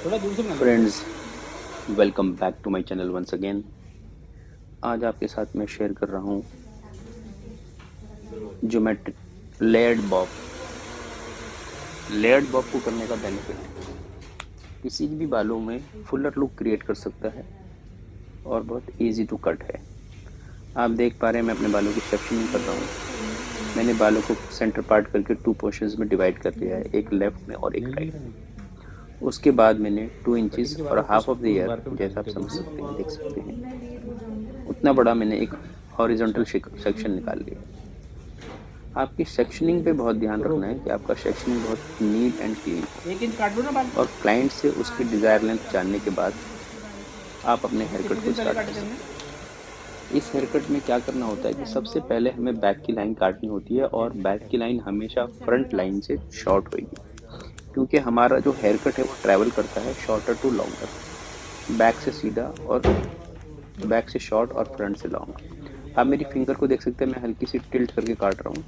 Friends, welcome back to my channel once again. आज आपके साथ मैं शेयर कर रहा हूँ ज्योमेट्रिक लेयर्ड बॉब को करने का बेनिफिट। किसी भी बालों में फुलर लुक क्रिएट कर सकता है और बहुत इजी टू कट है। आप देख पा रहे हैं मैं अपने बालों की सेक्शनिंग कर रहा हूँ। मैंने बालों को सेंटर पार्ट करके 2 पोर्शंस में डिवाइड कर लिया है, एक लेफ्ट में और एक राइट में। उसके बाद मैंने 2 इंचेस और हाफ ऑफ द ईयर, जैसा आप समझ सकते हैं, देख सकते हैं, उतना बड़ा मैंने एक हॉरिजॉन्टल सेक्शन निकाल लिया। आपकी सेक्शनिंग पे बहुत ध्यान रखना है कि आपका सेक्शनिंग बहुत नीट एंड क्लीन हो। 1 इंच काट लो ना बाल। और क्लाइंट से उसकी डिज़ायर लेंथ जानने के बाद आप अपने हेयर कितने कट को दिन पहले स्टार्ट कर काटे थे हमने? सकते हैं। इस हेयर कट में क्या करना होता है कि सबसे पहले हमें बैक की लाइन काटनी होती है और बैक की लाइन हमेशा फ्रंट लाइन से शॉर्ट होगी, क्योंकि हमारा जो हेयर कट है वो ट्रैवल करता है शॉर्टर टू लॉन्गर, बैक से सीधा और बैक से शॉर्ट और फ्रंट से लॉन्ग। आप मेरी फिंगर को देख सकते हैं, मैं हल्की सी टिल्ट करके काट रहा हूँ।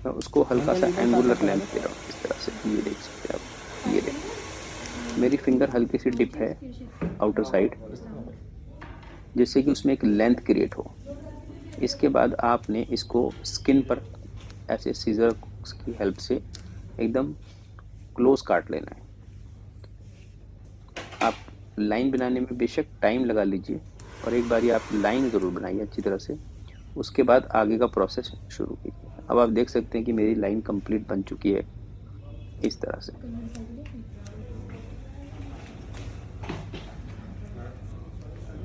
मैं उसको हल्का सा एंगुलर लेंथ दे रहा हूँ इस तरह से, ये देख सकते हैं आप। ये देखिए मेरी फिंगर हल्की सी डिप है आउटर साइड, जिससे कि उसमें एक लेंथ क्रिएट हो। इसके बाद आपने इसको स्किन पर ऐसे सीजर की हेल्प से एकदम क्लोज काट लेना है। आप लाइन बनाने में बेशक टाइम लगा लीजिए और एक बारी आप लाइन ज़रूर बनाइए अच्छी तरह से, उसके बाद आगे का प्रोसेस शुरू कीजिए। अब आप देख सकते हैं कि मेरी लाइन कंप्लीट बन चुकी है इस तरह से।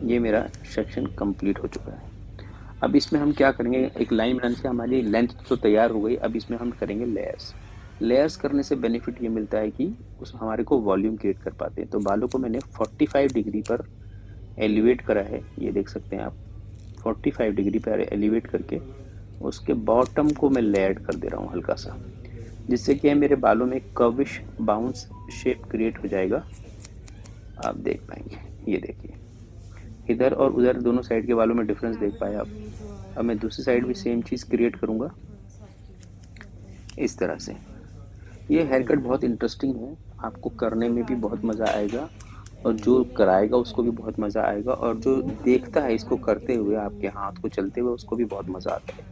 ये मेरा सेक्शन कंप्लीट हो चुका है। अब इसमें हम क्या करेंगे, एक लाइन बनाने से हमारी लेंथ तो तैयार हो गई। अब इसमें हम करेंगे लेयर्स। लेयर्स करने से बेनिफिट ये मिलता है कि उस हमारे को वॉल्यूम क्रिएट कर पाते हैं। तो बालों को मैंने 45 डिग्री पर एलिवेट करा है, ये देख सकते हैं आप। 45 डिग्री पर एलिवेट करके उसके बॉटम को मैं लेयर्ड कर दे रहा हूँ हल्का सा, जिससे कि मेरे बालों में कर्विश बाउंस शेप क्रिएट हो जाएगा। आप देख पाएंगे, ये देखिए, इधर और उधर दोनों साइड के बालों में डिफरेंस देख पाए आप। अब मैं दूसरी साइड भी सेम चीज़ क्रिएट करूँगा इस तरह से। ये हेयर कट बहुत इंटरेस्टिंग है, आपको करने में भी बहुत मज़ा आएगा और जो कराएगा उसको भी बहुत मज़ा आएगा, और जो देखता है इसको करते हुए आपके हाथ को चलते हुए उसको भी बहुत मज़ा आता है।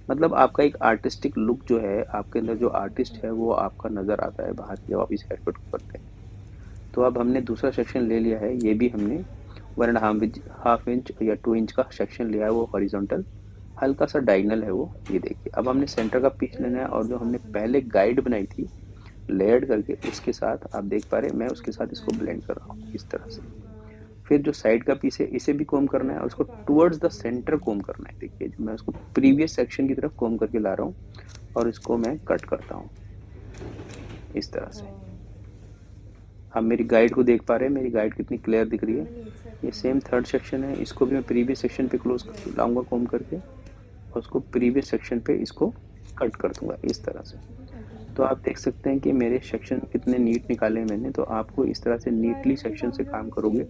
मतलब आपका एक आर्टिस्टिक लुक जो है, आपके अंदर जो आर्टिस्ट है वो आपका नज़र आता है बाहर जब आप इस हेयर कट को करते हैं। तो अब हमने दूसरा सेक्शन ले लिया है, ये भी हमने 1.5 इंच या 2 इंच का सेक्शन लिया है, वो हॉरिजॉन्टल हल्का सा डायगनल है वो, ये देखिए। अब हमने सेंटर का पीस लेना है और जो हमने पहले गाइड बनाई थी लेयर्ड करके, उसके साथ आप देख पा रहे हैं मैं उसके साथ इसको ब्लेंड कर रहा हूँ इस तरह से। फिर जो साइड का पीस है इसे भी कोम करना है और उसको टुवर्ड्स द सेंटर कोम करना है। देखिए मैं उसको प्रीवियस सेक्शन की तरफ कोम करके ला रहा हूँ और इसको मैं कट करता हूँ इस तरह से। आप मेरी गाइड को देख पा रहे हैं, मेरी गाइड कितनी क्लियर दिख रही है। ये सेम थर्ड सेक्शन है, इसको भी मैं प्रीवियस सेक्शन पे क्लोज लाऊंगा कोम करके और उसको प्रीवियस सेक्शन पे इसको कट कर दूंगा इस तरह से। तो आप देख सकते हैं कि मेरे सेक्शन कितने नीट निकाले हैं मैंने। तो आपको इस तरह से नीटली सेक्शन से काम करोगे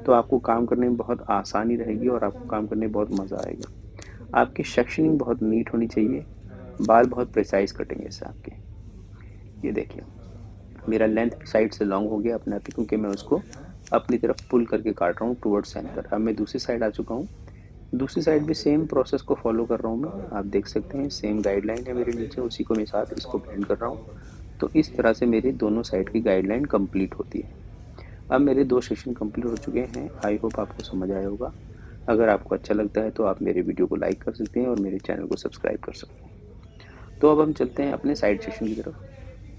तो आपको काम करने में बहुत आसानी रहेगी और आपको काम करने में बहुत मज़ा आएगा। आपकी सेक्शनिंग बहुत नीट होनी चाहिए, बाल बहुत प्रिसाइज कटेंगे इससे आपके। ये देखिए मेरा लेंथ साइड से लॉन्ग हो गया अपने आप ही, क्योंकि मैं उसको अपनी तरफ पुल करके काट रहा हूँ टुवर्ड्स सेंटर। अब मैं दूसरी साइड आ चुका हूँ। दूसरी साइड भी सेम प्रोसेस को फॉलो कर रहा हूँ मैं, आप देख सकते हैं सेम गाइडलाइन है मेरे नीचे, उसी को मैं साथ इसको ब्लेंड कर रहा हूँ। तो इस तरह से मेरी दोनों साइड की गाइडलाइन कंप्लीट होती है। अब मेरे 2 सेशन कंप्लीट हो चुके हैं। आई होप आपको समझ आया होगा। अगर आपको अच्छा लगता है तो आप मेरे वीडियो को लाइक कर सकते हैं और मेरे चैनल को सब्सक्राइब कर सकते हैं। तो अब हम चलते हैं अपने साइड सेक्शन की तरफ।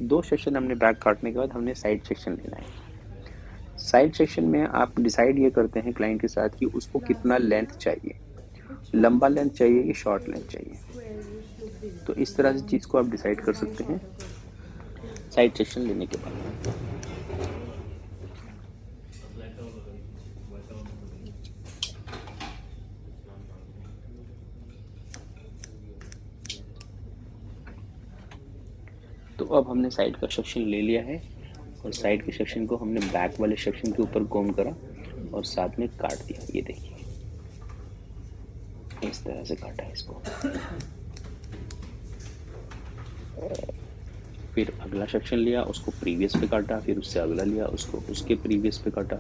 2 सेक्शन हमने बैक काटने के बाद हमने साइड सेक्शन लेना है। साइड सेक्शन में आप डिसाइड ये करते हैं क्लाइंट के साथ कि उसको कितना लेंथ चाहिए, लंबा लेंथ चाहिए कि शॉर्ट लेंथ चाहिए। तो इस तरह से चीज़ को आप डिसाइड कर सकते हैं साइड सेक्शन लेने के बाद। तो अब हमने साइड का सेक्शन ले लिया है और साइड के सेक्शन को हमने बैक वाले सेक्शन के ऊपर कोम करा और साथ में काट दिया। ये देखिए इस तरह से काटा है इसको। फिर अगला सेक्शन लिया, उसको प्रीवियस पे काटा, फिर उससे अगला लिया, उसको उसके प्रीवियस पे काटा।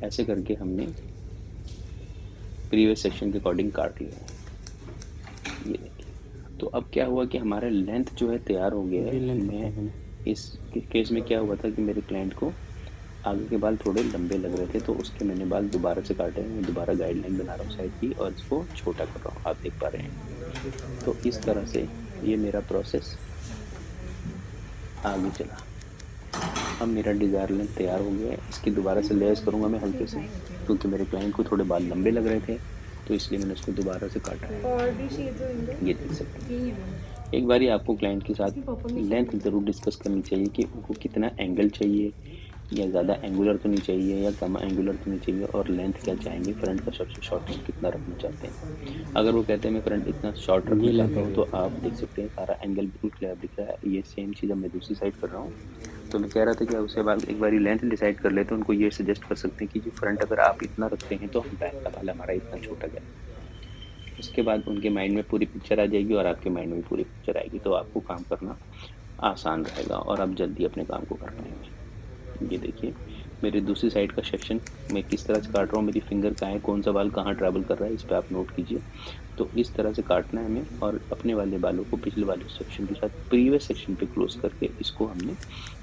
ऐसे करके हमने प्रीवियस सेक्शन के अकॉर्डिंग काट लिया है। ये देखिए, तो अब क्या हुआ कि हमारा लेंथ जो है तैयार हो गया है। मैं इस केस में क्या हुआ था कि मेरे क्लाइंट को आगे के बाल थोड़े लंबे लग रहे थे, तो उसके मैंने बाल दोबारा से काटे हैं। मैं दोबारा गाइडलाइन बना रहा हूँ साइड की और इसको छोटा कर रहा हूँ, आप देख पा रहे हैं। तो इस तरह से ये मेरा प्रोसेस आगे चला। अब मेरा डिज़ायर लेंथ तैयार हो गया है। इसकी दोबारा से लेयर्स करूँगा मैं हल्के से, क्योंकि मेरे क्लाइंट को थोड़े बाल लंबे लग रहे थे, तो इसलिए मैंने उसको दोबारा से काटा है। और भी शेड्स होंगे, ये देख सकते हैं। एक बारी आपको क्लाइंट के साथ लेंथ ज़रूर डिस्कस करनी चाहिए कि उनको कितना एंगल चाहिए, या ज़्यादा एंगुलर तो नहीं चाहिए या कम एंगुलर तो नहीं चाहिए, और लेंथ क्या चाहेंगे, फ्रंट का सबसे शॉर्ट कितना रखना चाहते हैं। अगर वो कहते हैं मैं फ्रंट इतना शॉर्ट रखना चाहता हूँ, तो आप देख सकते हैं सारा एंगल बिल्कुल क्लियर दिख रहा है। ये सेम चीज़ अब मैं दूसरी साइड कर रहा हूँ। तो मैं कह रहा था कि उसके बाद एक बार लेंथ डिसाइड कर ले, तो उनको ये सजेस्ट कर सकते हैं कि जी फ्रंट अगर आप इतना रखते हैं तो हम बैक का बाल हमारा इतना छोटा जाए। उसके बाद उनके माइंड में पूरी पिक्चर आ जाएगी और आपके माइंड में पूरी पिक्चर आएगी, तो आपको काम करना आसान रहेगा और आप जल्दी अपने काम को कर पाएंगे। ये देखिए, मेरी दूसरी साइड का सेक्शन मैं किस तरह से काट रहा हूँ, मेरी फिंगर कहाँ है, कौन सा बाल कहाँ ट्रैवल कर रहा है, इस पर आप नोट कीजिए। तो इस तरह से काटना है हमें, और अपने वाले बालों को पिछले वाले सेक्शन के साथ प्रीवियस सेक्शन पे क्लोज करके इसको हमने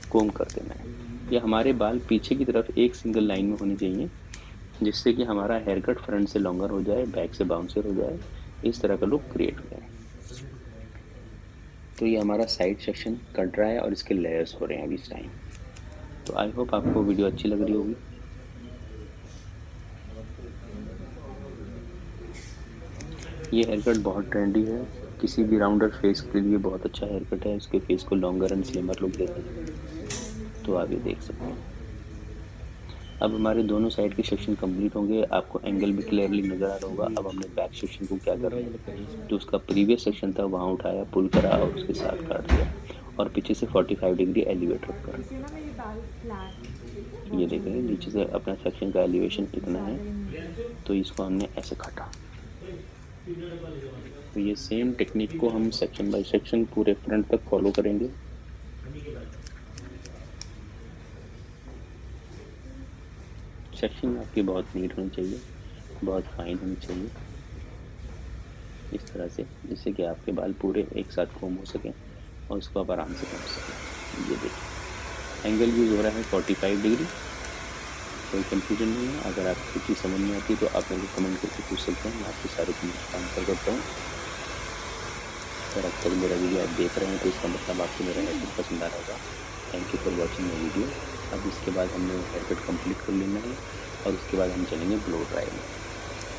कोम कर देना है। या हमारे बाल पीछे की तरफ एक सिंगल लाइन में होनी चाहिए, जिससे कि हमारा हेयर कट फ्रंट से लॉन्गर हो जाए, बैक से बाउंसर हो जाए, इस तरह का लुक क्रिएट हो जाए। तो ये हमारा साइड सेक्शन कट रहा है और इसके लेयर्स हो रहे हैं अभी इस टाइम। तो आई होप आपको वीडियो अच्छी लग रही होगी। ये हेयर कट बहुत ट्रेंडी है, किसी भी राउंडर फेस के लिए बहुत अच्छा हेयर कट है। उसके फेस को लॉन्गर एंड स्लिमर लुक देता है। तो आप ये देख सकते हैं। अब हमारे दोनों साइड के सेक्शन कंप्लीट होंगे, आपको एंगल भी क्लियरली नज़र आ रहा होगा। अब हमने बैक सेक्शन को क्या करना है, जो उसका प्रीवियस सेक्शन था वहाँ उठाया, पुल करा और उसके साथ काट दिया, और पीछे से 45 डिग्री एलिवेट रखकर। ये देख रहे हैं, नीचे से अपना सेक्शन का एलिवेशन इतना है, तो इसको हमने ऐसे काटा। तो ये सेम टेक्निक को हम सेक्शन बाय सेक्शन पूरे फ्रंट तक फॉलो करेंगे। सेक्शन आपकी बहुत नीट होनी चाहिए, बहुत फाइन होनी चाहिए, इस तरह से, जिससे कि आपके बाल पूरे एक साथ कोम हो सकें और उसको आप आराम से कोम सकें। ये देखिए, एंगल यूज़ हो रहा है 45 डिग्री, कोई कंफ्यूजन नहीं है। अगर आपको कुछ चीज़ समझ नहीं आती तो आप मेरे को कमेंट करके पूछ सकते हैं, मैं आपके सारे कमेंट्स का आंसर करता हूँ। अगर अब तक मेरा वीडियो आप देख रहे हैं तो इसका मतलब आपको मेरा हेयर कट पसंद आ रहा होगा। Thank you for watching my video. अब इसके बाद हमने हेयर कट कम्प्लीट कर लेना है और उसके बाद हम चलेंगे ब्लो ड्राई में।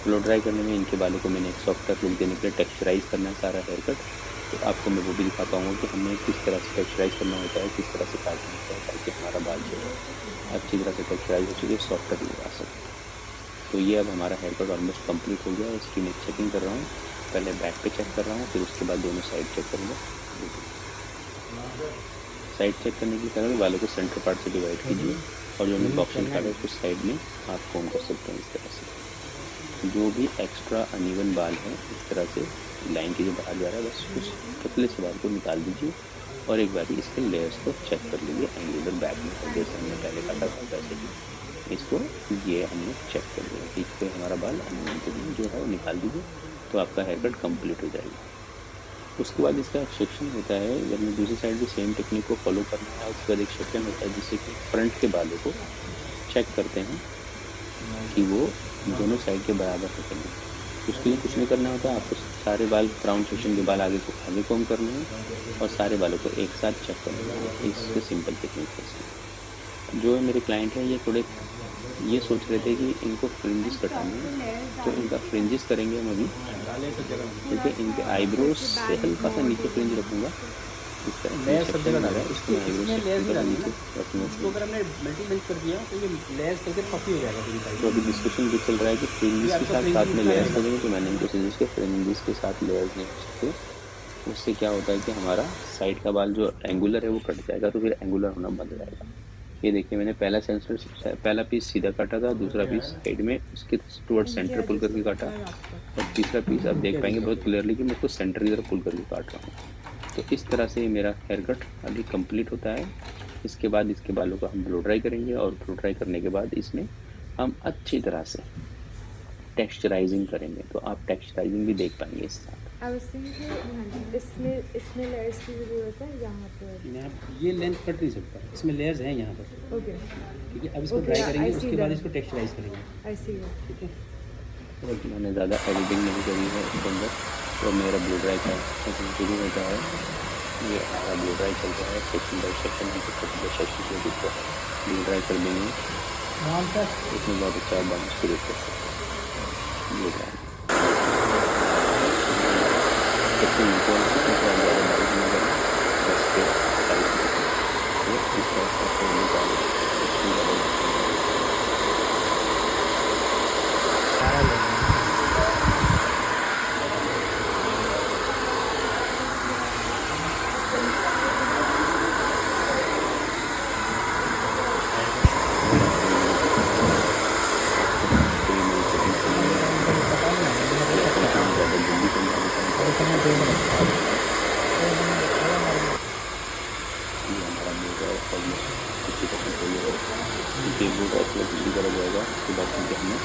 ब्लो ड्राई करने में इनके बालों को मैंने एक सॉफ्ट लुक देने के लिए टेक्सचराइज करना है सारा हेयर कट। तो आपको मैं वो भी दिखा पाऊँगा कि हमें किस तरह से टेक्सचराइज करना होता है, किस तरह से काटना होता है, ताकि हमारा बाल जो है अच्छी तरह से टेक्सचराइज हो चुके, सॉफ्ट लुक आ सके। तो ये अब हमारा हेयर कट ऑलमोस्ट कंप्लीट हो गया है। इसकी मैं चेकिंग कर रहा हूँ, पहले बैक पे चेक कर रहा हूँ, फिर उसके बाद दोनों साइड चेक करूँगा। साइड चेक करने के पहले बालों को सेंटर पार्ट से डिवाइड कीजिए, और जो हमने ऑप्शन काटा है उसको साइड में आप कोम कर सकते हैं। इस तरह से जो भी एक्स्ट्रा अनइवन बाल है, इस तरह से लाइन के जो बाहर जा रहा है, बस उस पतले से बाल को निकाल दीजिए और एक बार इसके लेयर्स को चेक कर लीजिए एंगुलर बैक में, जैसे हमने पहले काटा था वैसे ही इसको ये हमने चेक कर लिया कि इसको हमारा बाल अनइवन जो है वो निकाल दीजिए, तो आपका हेयर कट कम्प्लीट हो जाएगा। उसके बाद इसका एक सेक्शन होता है, जब मैं दूसरी साइड भी सेम टेक्निक को फॉलो करना है। उसके बाद एक सेक्शन होता है जिससे कि फ्रंट के बालों को चेक करते हैं कि वो दोनों साइड के बराबर होते हैं। उसके लिए कुछ नहीं करना होता, आपको सारे बाल राउंड सेक्शन के बाल आगे कोम करने हैं और सारे बालों को एक साथ चेक करना है। इससे सिंपल टेक्निक है। जो मेरे क्लाइंट हैं ये थोड़े ये सोच रहे थे कि इनको फ्रिंजेस कटाने हैं, तो इनका फ्रिंजेस करेंगे हम अभी। क्योंकि इनके आईब्रोज से हल्का सा नीचे फ्रिंज रखूँगा, इस तरह लेयर सब जगह लगा है। इसमें आईब्रोज से नीचे रखूँगा, उसको अगर हमने मल्टी कर दिया तो ये लेयर्स करके पफी हो जाएगा। तो अभी डिस्कशन ये चल रहा है कि फ्रिंजेस के साथ साथ में लेयर्स करेंगे, तो मैंने इनको सजेस्ट किया फ्रिंजेस के साथ लेयर्स नहीं हो सकते। उससे क्या होता है कि हमारा साइड का बाल जो एंगुलर है वो कट जाएगा, तो फिर एंगुलर होना बंद हो जाएगा। ये देखिए, मैंने पहला पीस सीधा काटा था, दूसरा पीस साइड में उसके टुवर्ड सेंटर पुल करके काटा, और तीसरा पीस आप देख पाएंगे बहुत क्लियरली कि मैं उसको सेंटर की तरफ पुल करके काट रहा हूँ। तो इस तरह से मेरा हेयर कट अभी कंप्लीट होता है। इसके बाद इसके बालों को हम ब्लो ड्राई करेंगे और ब्लो ड्राई करने के बाद इसमें हम अच्छी तरह से टेक्सचराइजिंग करेंगे, तो आप टेक्सचराइजिंग भी देख पाएंगे इस साथ। इसमें इसमें लेयर्स की ज़रूरत है यहाँ पर। यहाँ ये लेंथ कट नहीं सकता, इसमें लेयर्स हैं यहाँ पर। ओके ठीक है, अब इसको ओके ड्राई आई करेंगे, सी उसके बाद दैट इसको टेक्सचराइज करेंगे। आई सी दैट। ठीक है, तो मैंने ज़्यादा एडिटिंग नहीं करी है इसके अंदर। तो मेरा ब्लो ड्राई का सेक्शन शुरू होता है। ये हमारा ब्लो ड्राई चलता है, सेक्शन बाई सेक्शन हम पर्टिकुलर सेक्शन को भी ब्लो ड्राई कर देंगे। इसमें बहुत अच्छा बाउंस क्रिएट कर सकते हैं ब्लो ड्राई। सेक्शन नीचे वाला है, नीचे वाला ज़्यादा बारीक नहीं करना, बस के साइज में तो इस तरह से आपको निकाल सेक्शन ज़्यादा कोई नई सेटिंग करनी है या कहीं पे मैं ज़्यादा जल्दी करना चाहता हूँ तो आप ये हमारा ब्लो ड्राई ऑलमोस्ट 50% हो गया है। क्योंकि ब्लो ड्राई थोड़ा जल्दी करा जाएगा, उसके बाद क्योंकि हमें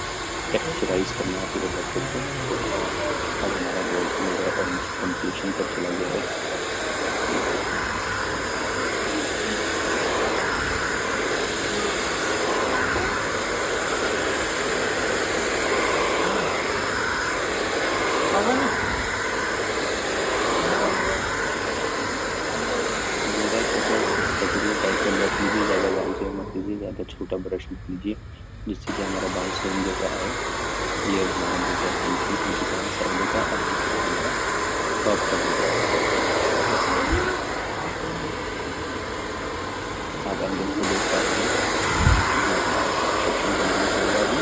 टेक्सचराइज करना है पूरे हेयर को। अब हमारा ब्लो ड्राई ऑलमोस्ट कंप्लीशन पर चला गया है। ब्लो ड्राई करते वक्त एक पर्टिकुलर टाइप का ब्रश लीजिए, ज़्यादा बारीक मत लीजिए, ज़्यादा छोटा ब्रश मत लीजिए, जिससे कि हमारा बाल सेम जगह आए। ये हमारा ब्लो ड्राई कंप्लीट हो चुका है साइडों का। अब देखिए हमारा टॉप का ब्लो ड्राई हो गया है। आप एंगल को देख पा रहे हैं। ये हमारा सेक्शन कंप्लीट हो गया अभी।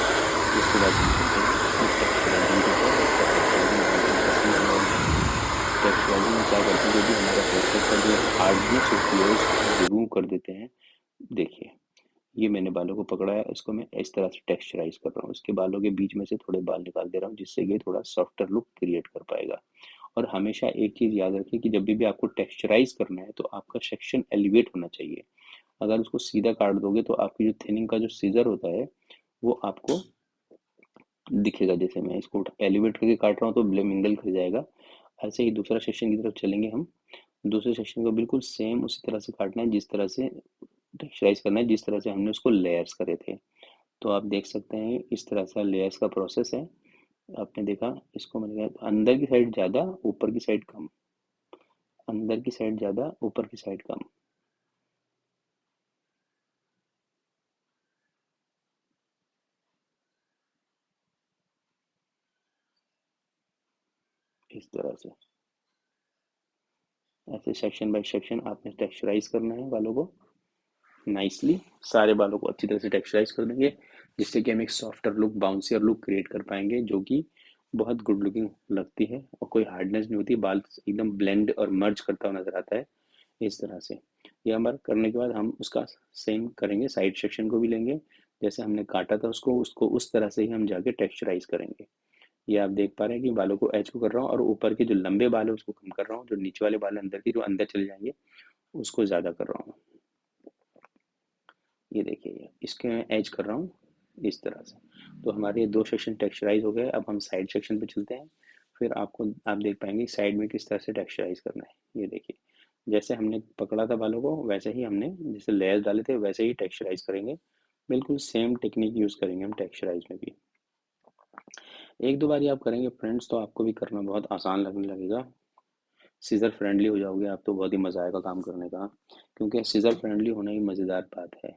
इसके बाद हम चलते हैं इसकी टेक्सचराइजिंग के ऊपर। इसका टेक्सचराइजिंग बहुत इंटरेस्टिंग होने वाला है। टेक्सचराइजिंग में क्या करते हैं, जो भी हमारा हेयर कट का जो हार्डनेस होती है उसको हम रिमूव कर देते हैं। देखिए, ये मैंने बालों को पकड़ा है, इसको मैं इस तरह से टेक्सचराइज कर रहा हूँ। इसके बालों के बीच में से थोड़े बाल निकाल दे रहा हूँ, जिससे ये थोड़ा सॉफ्टर लुक क्रिएट कर पाएगा। और हमेशा एक चीज़ याद रखें कि जब भी आपको टेक्सचराइज करना है तो आपका सेक्शन एलिवेट होना चाहिए। अगर उसको सीधा काट दोगे तो आपकी जो थिनिंग का जो सीजर होता है वो आपको दिखेगा। जैसे मैं इसको एलिवेट करके काट रहा हूँ तो ब्लेम एंगल कर जाएगा। ऐसे ही दूसरा सेक्शन की तरफ चलेंगे हम। दूसरे सेक्शन को बिल्कुल सेम उसी तरह से काटना है जिस तरह से टेक्सचराइज करना है, जिस तरह से हमने उसको लेयर्स करे थे। तो आप देख सकते हैं इस तरह से लेयर्स का प्रोसेस है। आपने देखा, इसको मैंने कहा अंदर की साइड ज़्यादा, ऊपर की साइड कम, अंदर की साइड ज़्यादा, ऊपर की साइड कम। इस तरह से ऐसे सेक्शन बाय सेक्शन आपने टेक्सचराइज करना है बालों को नाइसली। सारे बालों को अच्छी तरह से टेक्सचराइज कर देंगे, जिससे कि हम एक सॉफ्टर लुक, बाउंसियर लुक क्रिएट कर पाएंगे, जो कि बहुत गुड लुकिंग लगती है और कोई हार्डनेस नहीं होती। बाल एकदम ब्लेंड और मर्ज करता हुआ नजर आता है इस तरह से। ये हमारा करने के बाद हम उसका सेम करेंगे, साइड सेक्शन को भी लेंगे, जैसे हमने काटा था उसको उसको उस तरह से ही हम जाके टेक्सचराइज करेंगे। ये आप देख पा रहे हैं कि बालों को एज को कर रहा हूँ और ऊपर के जो लंबे बाल है उसको कम कर रहा हूँ, जो नीचे वाले बाल अंदर की जो अंदर चले जाएंगे उसको ज़्यादा कर रहा हूँ। ये देखिए, ये इसके मैं एज कर रहा हूँ इस तरह से। तो हमारे दो सेक्शन टेक्सचराइज हो गए। अब हम साइड सेक्शन पे चलते हैं। फिर आप देख पाएंगे साइड में किस तरह से टेक्सचराइज करना है। ये देखिए, जैसे हमने पकड़ा था बालों को वैसे ही हमने जैसे लेयर्स डाले थे वैसे ही टेक्सचराइज करेंगे। बिल्कुल सेम टेक्निक यूज़ करेंगे हम टेक्सचराइज में भी। एक दो बार आप करेंगे फ्रेंड्स तो आपको भी करना बहुत आसान लगने लगेगा। सीज़र फ्रेंडली हो जाओगे आप तो बहुत ही मज़ा आएगा काम करने का, क्योंकि सीज़र फ्रेंडली होना ही मज़ेदार बात है।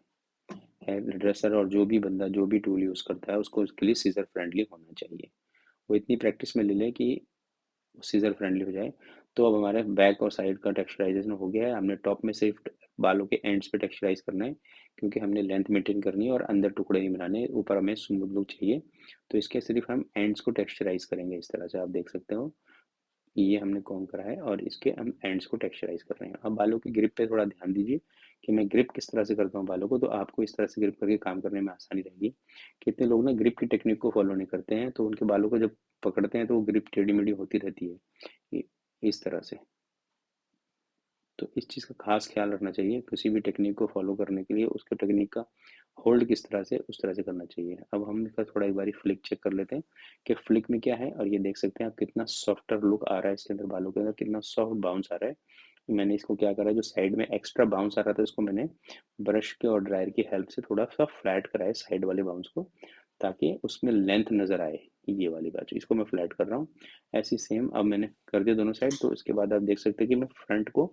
हेयर ड्रेसर और जो भी बंदा जो भी टूल यूज़ करता है उसको उसके लिए सीज़र फ्रेंडली होना चाहिए। वो इतनी प्रैक्टिस में ले ले कि सीज़र फ्रेंडली हो जाए। तो अब हमारे बैक और साइड का टेक्सचराइजेशन हो गया है। हमने टॉप में सिर्फ बालों के एंड्स पे टेक्सचराइज करना है, क्योंकि हमने लेंथ मेंटेन करनी है और अंदर टुकड़े नहीं बनाने, ऊपर हमें स्मूथ लुक चाहिए। तो इसके सिर्फ हम एंड्स को टेक्सचराइज करेंगे इस तरह से। आप देख सकते हो ये हमने कॉम्ब करा है और इसके हम एंड्स को टेक्सचराइज कर रहे हैं। अब बालों की ग्रिप पे थोड़ा ध्यान दीजिए कि मैं ग्रिप किस तरह से करता हूँ बालों को, तो आपको इस तरह से ग्रिप करके काम करने में आसानी रहेगी। कितने लोग ना ग्रिप की टेक्निक को फॉलो नहीं करते हैं, तो उनके बालों को जब पकड़ते हैं तो वो ग्रिप टेढ़ी मेढ़ी होती रहती है इस तरह से। तो इस चीज़ का खास ख्याल रखना चाहिए किसी भी टेक्निक को फॉलो करने के लिए, उसके टेक्निक का होल्ड किस तरह से उस तरह से करना चाहिए। अब हम इसका थोड़ा एक बारी फ्लिक चेक कर लेते हैं कि फ्लिक में क्या है, और ये देख सकते हैं आप कितना सॉफ्टर लुक आ रहा है इसके अंदर, बालों के अंदर कितना सॉफ्ट बाउंस आ रहा है। मैंने इसको क्या करा है, जो साइड में एक्स्ट्रा बाउंस आ रहा था इसको मैंने ब्रश के और ड्रायर की हेल्प से थोड़ा सा फ्लैट करा है साइड वाले बाउंस को, ताकि उसमें लेंथ नज़र आए। ये वाली बात इसको मैं फ्लैट कर रहा हूँ। ऐसी सेम अब मैंने कर दिया दोनों साइड, तो इसके बाद आप देख सकते हैं कि मैं फ्रंट को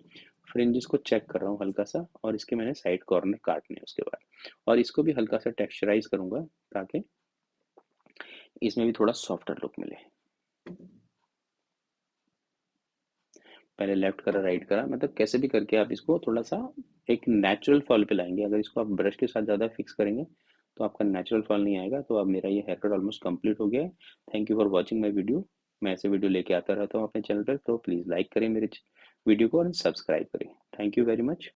फ्रिंजेस को चेक कर रहा हूँ हल्का सा, और इसके मैंने साइड कॉर्नर काटने हैं उसके बाद, और इसको भी हल्का सा टेक्सचराइज करूंगा ताकि इसमें भी थोड़ा सॉफ्टर लुक मिले। पहले लेफ्ट करा राइट करा, मतलब कैसे भी करके आप इसको थोड़ा सा एक नेचुरल फॉल पे लाएंगे। अगर इसको आप ब्रश के साथ ज़्यादा फिक्स करेंगे तो आपका नेचुरल फॉल नहीं आएगा। तो अब मेरा ये हेयर कट ऑलमोस्ट कंप्लीट हो गया है। Thank you for watching my video. मैं ऐसे वीडियो लेके आता रहता हूँ अपने चैनल पर, तो प्लीज़ लाइक करें मेरे वीडियो को और सब्सक्राइब करें। Thank you very much.